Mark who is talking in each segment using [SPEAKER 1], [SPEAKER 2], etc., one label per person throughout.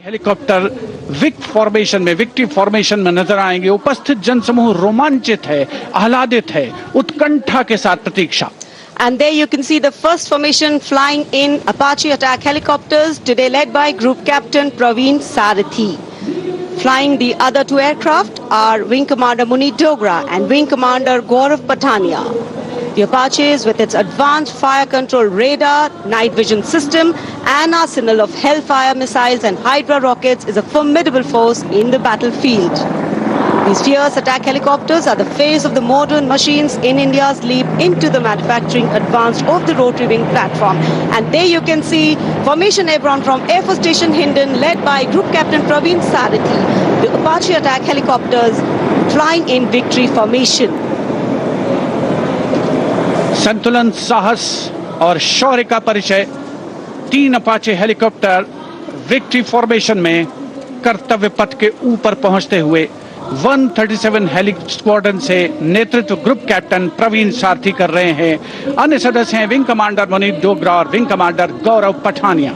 [SPEAKER 1] Helicopter Wick formation में victory formation में नजर आएंगे। उपस्थित जनसमूह रोमांचित है, आह्लादित है, उत्कंठा के साथ प्रतीक्षा।
[SPEAKER 2] And there you can see the first formation flying in Apache attack helicopters, today led by Group Captain Praveen Sarathi. Flying the other two aircraft are Wing Commander Munit Dogra and Wing Commander Gaurav Patania. The Apaches, with its advanced fire control radar, night vision system and arsenal of Hellfire missiles and Hydra rockets, is a formidable force in the battlefield. These fierce attack helicopters are the face of the modern machines in India's leap into the manufacturing advance of the rotary wing platform. And there you can see Formation Airborne from Air Force Station Hindon, led by Group Captain Praveen Sarathi. The Apache attack helicopters flying in victory formation.
[SPEAKER 1] संतुलन, साहस और शौर्य का परिचय 3 Apache helicopter victory formation में कर्तव्य पथ के ऊपर पहुंचते हुए 137 हेली स्क्वाड्रन से नेतृत्व ग्रुप कैप्टन प्रवीण सारथी कर रहे हैं। अन्य सदस्य हैं विंग कमांडर मुनीत डोगरा और wing commander Gaurav Pathania.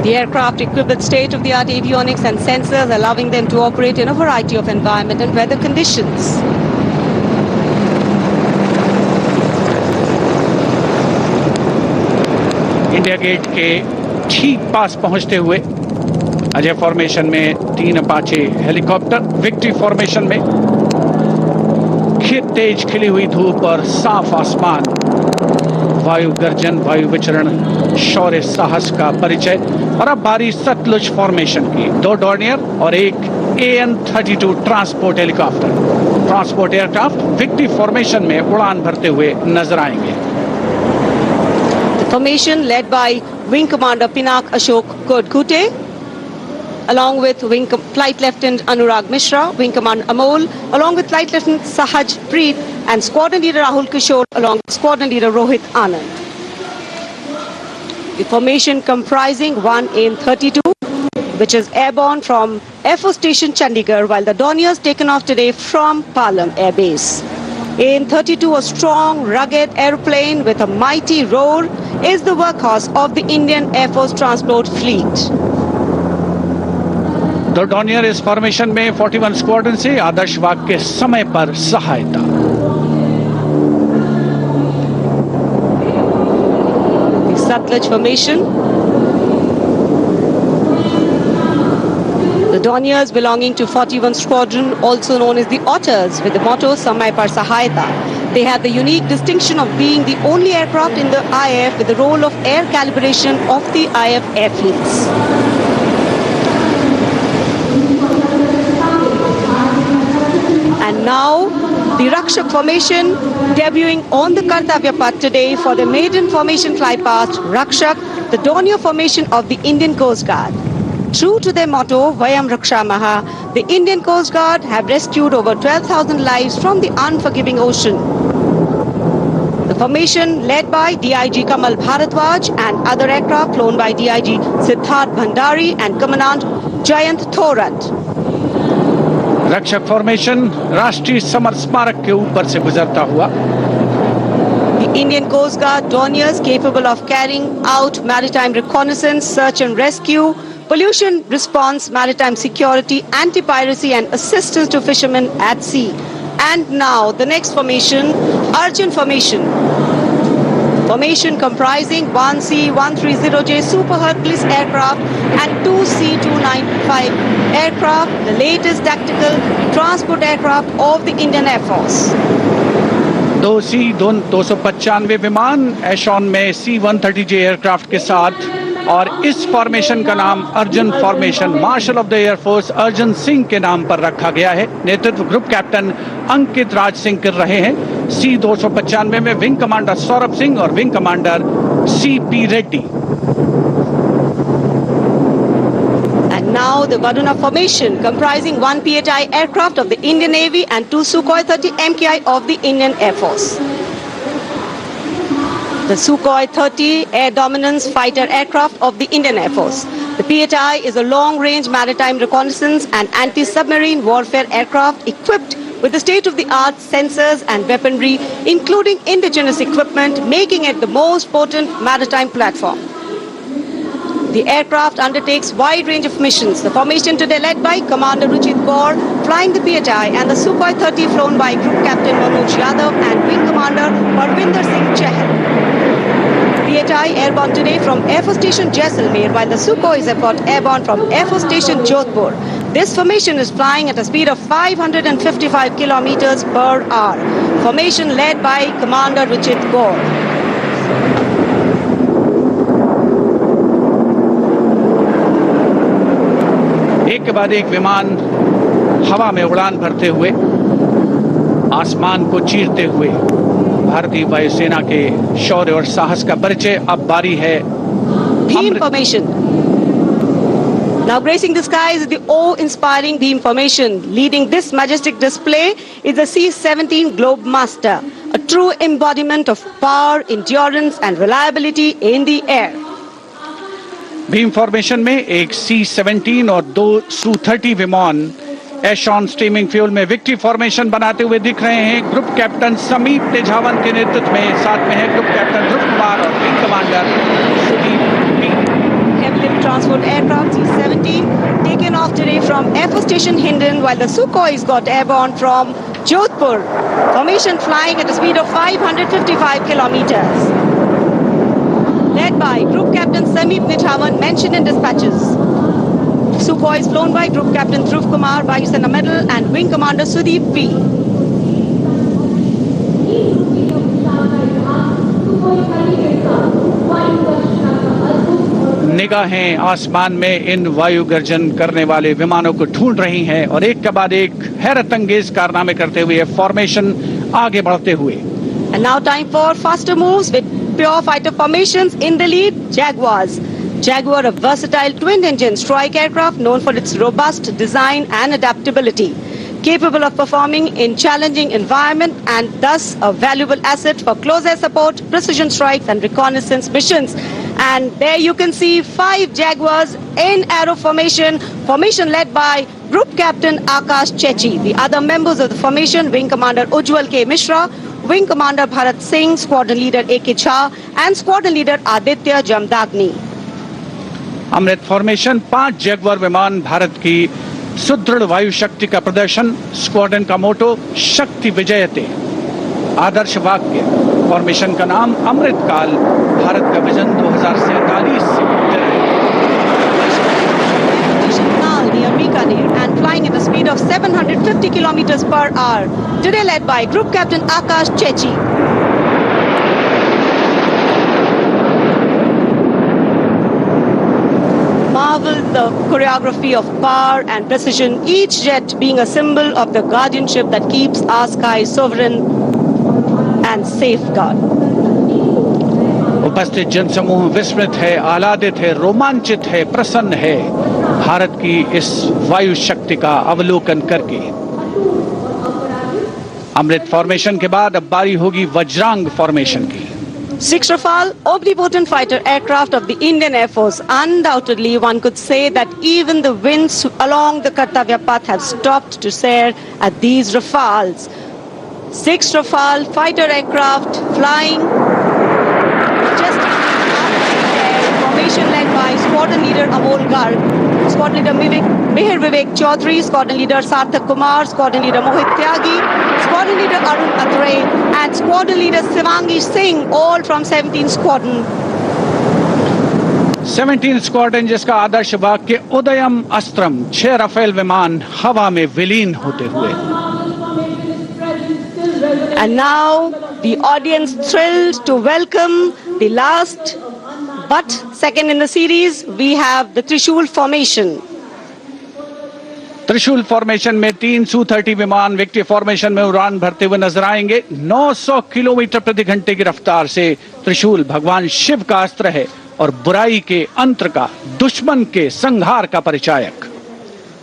[SPEAKER 2] The aircraft equipped with state-of-the-art avionics and sensors, allowing them to operate in a variety of environment and weather conditions.
[SPEAKER 1] India Gate के ठीक पास पहुंचते हुए अजय फॉर्मेशन में 3 अपाचे हेलीकॉप्टर विक्ट्री फॉर्मेशन में तेज खिली हुई धूप और साफ आसमान, वायु गर्जन, वायु विचरण, शौर्य साहस का परिचय। और अब बारी सतलुज फॉर्मेशन की। 2 डॉर्नियर और एक AN-32 transport helicopter, transport aircraft victory formation में उड़ान भरते हुए नजर आएंगे।
[SPEAKER 2] The formation led by Wing Commander Pinak Ashok Kodkute, along with Flight Lieutenant Anurag Mishra, Wing Commander Amol, along with Flight Lieutenant Sahaj Preet, and Squadron Leader Rahul Kishore, along with Squadron Leader Rohit Anand. The formation comprising 1 AN-32, which is airborne from Air Force Station Chandigarh, while the Dorniers taken off today from Palam Air Base. AN-32, a strong, rugged aeroplane with a mighty roar, is the workhorse of the Indian Air Force Transport Fleet.
[SPEAKER 1] 2 Dornier इस formation में 41 squadron से आदर्श वाक के समय पर सहायता।
[SPEAKER 2] Satluj formation. The Dorniers belonging to 41 Squadron, also known as the Otters, with the motto Samay Par Sahayata. They have the unique distinction of being the only aircraft in the IAF with the role of air calibration of the IAF airfields. And now the Rakshak formation debuting on the Kartavya Path today for the maiden formation fly past Rakshak, the Dornier formation of the Indian Coast Guard. True to their motto, Vayam Rakshamaha, the Indian Coast Guard have rescued over 12,000 lives from the unforgiving ocean. The formation led by DIG Kamal Bharadwaj and other aircraft flown by DIG Siddharth Bhandari and Commandant Jayant Thorat.
[SPEAKER 1] रक्षक formation राष्ट्रीय summer स्मारक के ऊपर से गुजरता हुआ।
[SPEAKER 2] The Indian Coast Guard Dorniers capable of carrying out maritime reconnaissance, search and rescue, pollution response, maritime security, anti-piracy and assistance to fishermen at sea. And now the next formation, Arjun formation. Formation comprising 1 C-130J Super Hercules aircraft and 2 C-295 aircraft, the latest tactical transport aircraft of the Indian Air Force.
[SPEAKER 1] 2 C-295 विमान एशॉन में C-130J aircraft के साथ, और इस formation का नाम Arjun formation marshal of the air force Arjun Singh के नाम पर रखा गया है। नेतृत्व ग्रुप कैप्टन अंकित राज सिंह कर रहे हैं। C-295 में विंग कमांडर सौरभ सिंह और wing commander CP Reddy.
[SPEAKER 2] And now the Varuna formation comprising 1 PHI aircraft of the Indian Navy and 2 Sukhoi 30 MKI of the Indian Air Force. The Sukhoi 30 air dominance fighter aircraft of the Indian Air Force. The P-8I is a long-range maritime reconnaissance and anti-submarine warfare aircraft equipped with the state-of-the-art sensors and weaponry, including indigenous equipment, making it the most potent maritime platform. The aircraft undertakes wide range of missions. The formation today led by Commander Ruchit Kaur, flying the P-8I, and the Sukhoi 30 flown by Group Captain Manoj Yadav and Wing Commander Parvinder Singh Chahal. P-8I airborne today from Air Force Station Jaisalmer, while the Sukhoi is airborne from Air Force Station Jodhpur. This formation is flying at a speed of 555 kilometers per hour. Formation led by Commander Ruchit Kaur.
[SPEAKER 1] एक के बाद एक विमान हवा में उड़ान भरते हुए, आसमान को चीरते हुए भारतीय वायुसेना के शौर्य और साहस का परिचय। अब बारी है
[SPEAKER 2] Beam formation. Now gracing the skies is the awe-inspiring beam formation. Leading this majestic display is the C-17 Globemaster, a true embodiment of power, endurance and reliability in the air.
[SPEAKER 1] Bhim formation में एक C-17 और 2 Su-30 विमान एशॉन steaming fuel में victory formation बनाते हुए दिख रहे हैं। ग्रुप कैप्टन समीप तेजावन के नेतृत्व में, साथ में है ग्रुप कैप्टन ध्रुव कुमार और wing commander Sudeep P.
[SPEAKER 2] Heavy transport aircraft C-17 taken off today from Air Force Station Hindon, while the Sukhois got airborne from Jodhpur. Formation flying at a speed of 555 kilometers. Led by Group Captain Sameep Nithawan, mentioned in dispatches. Sukhoi is flown by Group Captain Dhruv Kumar, Vayusena Medal, and Wing Commander Sudeep P.
[SPEAKER 1] निगाहें आसमान में इन वायु गर्जन करने वाले विमानों को ढूंढ रही हैं और एक के बाद एक हैरत अंगेज कारनामे करते हुए फॉर्मेशन आगे बढ़ते हुए।
[SPEAKER 2] And now time for faster moves with pure fighter formations. In the lead, Jaguars. Jaguar, a versatile twin-engine strike aircraft known for its robust design and adaptability, capable of performing in challenging environment and thus a valuable asset for close air support, precision strikes and reconnaissance missions. And there you can see 5 Jaguars in aero formation, formation led by Group Captain Akash Chechi. The other members of the formation, Wing Commander Ujjwal K. Mishra, Wing Commander Bharat Singh, Squadron Leader A.K. Jha and Squadron Leader Aditya Jamdagni.
[SPEAKER 1] Amrit formation 5 Jaguar विमान, भारत की सुदृढ़ वायु शक्ति का प्रदर्शन। Squadron का मोटो शक्ति विजयते, आदर्श वाक्य। फॉर्मेशन का नाम अमृत काल, भारत का विजन 2047 से
[SPEAKER 2] Near Bikaner and flying at a speed of 750 kilometers per hour. Today led by Group Captain Akash Chechi. Marvel the choreography of power and precision, each jet being a symbol of the guardianship that keeps our sky sovereign and safeguard.
[SPEAKER 1] उपस्थित जनसमूह विस्मित है, आह्लादित है, रोमांचित है, प्रसन्न है भारत की इस वायु शक्ति का अवलोकन करके। अमृत फॉर्मेशन के बाद अब बारी होगी वज्रांग फॉर्मेशन की।
[SPEAKER 2] 6 Rafale, omnipotent fighter aircraft of the Indian Air Force. Undoubtedly, one could say that even the winds along the Kartavya path have stopped to stare at these Rafales. 6 Rafale fighter aircraft flying majestically formation led by Squadron Leader Amol Garg, Squadron Leader Mihir Vivek Chaudhary, Squadron Leader Sarthak Kumar, Squadron Leader Mohit Tyagi, Squadron Leader Arun Atre, and Squadron Leader Shivangi Singh, all from 17 Squadron.
[SPEAKER 1] 17 squadron, जिसका आदर्श वाक्य उदयम अस्त्रम। 6 Rafale विमान हवा में विलीन होते हुए।
[SPEAKER 2] And now the audience thrilled to welcome the last but second in the series. We have the Trishul formation.
[SPEAKER 1] त्रिशूल formation में 3 Su-30 विमान विक्ट्री फॉर्मेशन में उड़ान भरते हुए नजर आएंगे। 900 किलोमीटर प्रति घंटे की रफ्तार से त्रिशूल भगवान शिव का अस्त्र है और बुराई के अंत का, दुश्मन के संहार का परिचायक।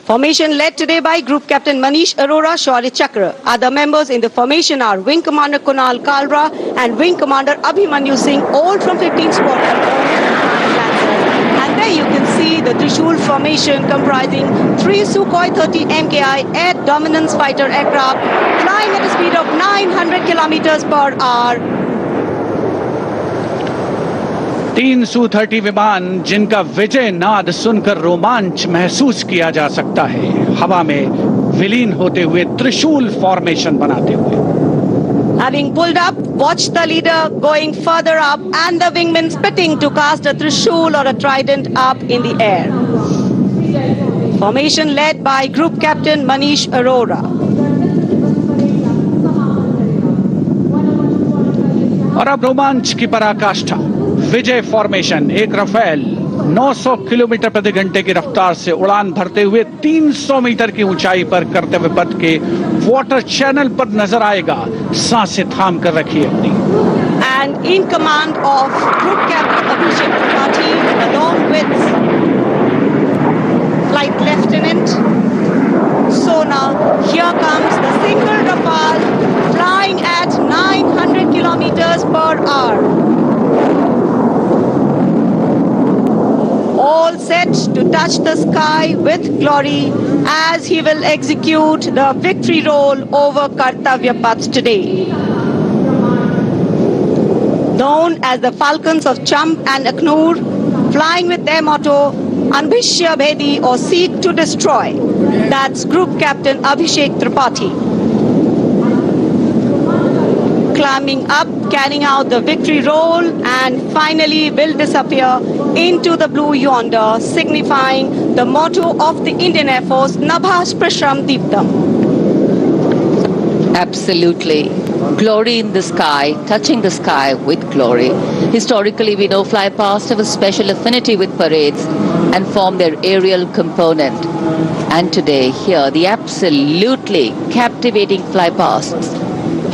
[SPEAKER 2] Formation led today by Group Captain Manish Arora, Shaurya Chakra. Other members in the formation are Wing Commander Kunal Kalra and Wing Commander Abhimanyu Singh, all from 15 Squadron. And there you can see the Trishul formation comprising 3 Sukhoi 30 MKI air dominance fighter aircraft flying at a speed of 900 kilometers per hour.
[SPEAKER 1] 3 Su-30 विमान जिनका विजय नाद सुनकर रोमांच महसूस किया जा सकता है, हवा में विलीन होते हुए त्रिशूल फॉर्मेशन बनाते हुए।
[SPEAKER 2] Having pulled up, watch the leader going further up and the wingman spitting to cast a Trishul or a trident up in the air. Formation led by Group Captain Manish Arora.
[SPEAKER 1] और अब रोमांच की पराकाष्ठा, विजय formation एक Rafale 900 kilometre प्रति घंटे की रफ्तार से उड़ान भरते हुए 300 मीटर की ऊंचाई पर कर्तव्य पथ के वाटर चैनल पर नजर आएगा। सांसें थाम कर रखिए अपनी।
[SPEAKER 2] And in command of Group Captain Abhishek Tripathi along with Flight Lieutenant Sona, here comes the single Rafale flying at 900 kilometers per hour. All set to touch the sky with glory as he will execute the victory roll over Kartavya Path today. Known as the Falcons of Champ and Aknoor, flying with their motto, Anbhishya Bhedi or Seek to Destroy. That's Group Captain Abhishek Tripathi. Climbing up, carrying out the victory roll and finally will disappear into the blue yonder, signifying the motto of the Indian Air Force, Nabha Sprishram Deeptam.
[SPEAKER 3] Absolutely. Glory in the sky, touching the sky with glory. Historically, we know fly past have a special affinity with parades and form their aerial component. And today, here, the absolutely captivating fly pasts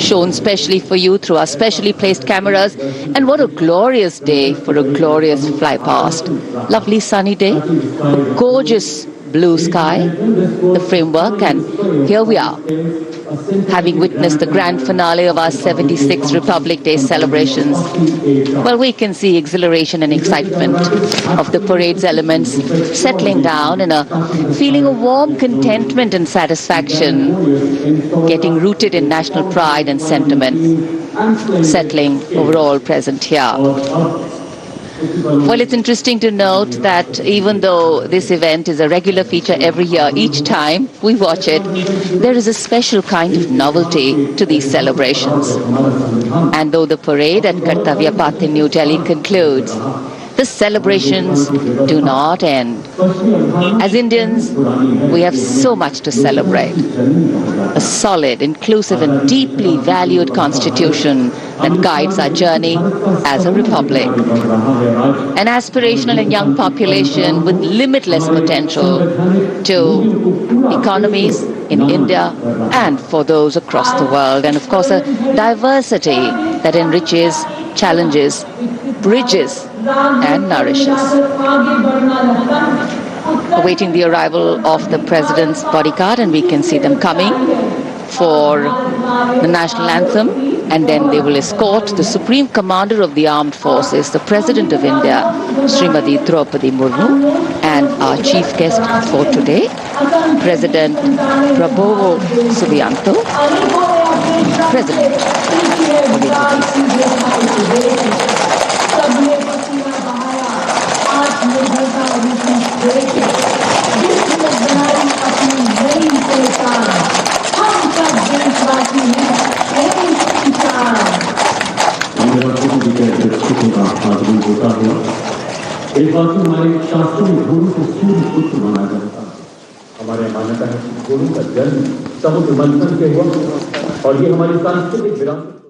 [SPEAKER 3] shown specially for you through our specially placed cameras. And what a glorious day for a glorious fly past. Lovely sunny day, a gorgeous blue sky, the framework, and here we are, having witnessed the grand finale of our 76th Republic Day celebrations. Well, we can see exhilaration and excitement of the parade's elements settling down in a feeling of warm contentment and satisfaction, getting rooted in national pride and sentiment, settling overall present here. Well, it's interesting to note that even though this event is a regular feature every year, each time we watch it, there is a special kind of novelty to these celebrations. And though the parade at Kartavya Path in New Delhi concludes, the celebrations do not end. As Indians, we have so much to celebrate. A solid, inclusive and deeply valued constitution that guides our journey as a republic. An aspirational and young population with limitless potential to economies in India and for those across the world. And of course, a diversity that enriches, challenges, bridges and nourishes. Awaiting the arrival of the President's bodyguard, and we can see them coming for the national anthem, and then they will escort the Supreme Commander of the Armed Forces, the President of India, Srimati Draupadi Murmu, and our chief guest for today, President Prabowo Subianto, President of Indonesia.
[SPEAKER 4] हमारे शास्त्रों में गुरु को सूर्य पुत्र माना जाता है। हमारे मान्यता है कि गुरु का जन्म समुद्र मंथन के हुआ और ये हमारी सांस्कृतिक विरासत